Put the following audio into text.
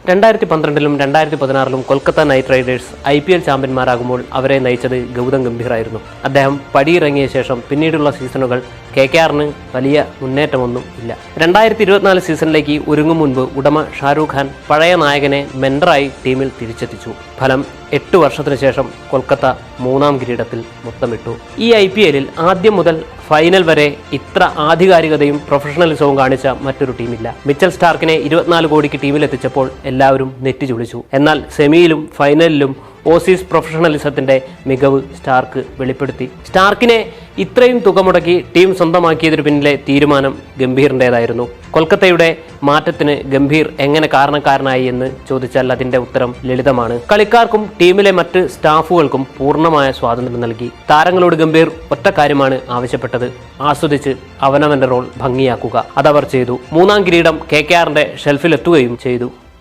2012-ലും 2016-ലും Kolkata night Riders IPL ചാമ്പ്യന്മാരാകുമ്പോൾ അവരെ നയിച്ചത് ഗൗതം ഗംഭീറായിരുന്നു. അദ്ദേഹം പടിയിറങ്ങിയ ശേഷം പിന്നീടുള്ള സീസണുകൾ KKRന് വലിയ മുന്നേറ്റമൊന്നും ഇല്ല. 2024 സീസണിലേക്ക് ഒരുങ്ങും മുൻപ് ഉടമ ഷാരൂഖ് ഖാൻ പഴയ നായകനെ മെൻഡറായി ടീമിൽ തിരിച്ചെത്തിച്ചു. ഫലം 8 വർഷത്തിനു ശേഷം കൊൽക്കത്ത 3ാം കിരീടത്തിൽ മുത്തമിട്ടു. ഈ IPLൽ ആദ്യം മുതൽ ഫൈനൽ വരെ ഇത്ര ആധികാരികതയും പ്രൊഫഷണലിസവും കാണിച്ച മറ്റൊരു ടീമില്ല. മിച്ചൽ സ്റ്റാർക്കിനെ 24 കോടിക്ക് ടീമിലെത്തിച്ചപ്പോൾ എല്ലാവരും നെറ്റിചുളിച്ചു. എന്നാൽ സെമിയിലും ഫൈനലിലും ഓസീസ് പ്രൊഫഷണലിസത്തിന്റെ മികവ് സ്റ്റാർക്ക് വെളിപ്പെടുത്തി. സ്റ്റാർക്കിനെ ഇത്രയും തുക മുടക്കി ടീം സ്വന്തമാക്കിയതിനു പിന്നിലെ തീരുമാനം ഗംഭീറിൻ്റെതായിരുന്നു. കൊൽക്കത്തയുടെ മാറ്റത്തിന് ഗംഭീർ എങ്ങനെ കാരണക്കാരനായി എന്ന് ചോദിച്ചാൽ അതിന്റെ ഉത്തരം ലളിതമാണ്. കളിക്കാർക്കും ടീമിലെ മറ്റ് സ്റ്റാഫുകൾക്കും പൂർണ്ണമായ സ്വാതന്ത്ര്യം നൽകി. താരങ്ങളോട് ഗംഭീർ ഒറ്റ കാര്യമാണ് ആവശ്യപ്പെട്ടത്: ആസ്വദിച്ച് അവനവന്റെ റോൾ ഭംഗിയാക്കുക. അതവർ ചെയ്തു. 3ാം കിരീടം KKRന്റെ ഷെൽഫിലെത്തുകയും ചെയ്തു.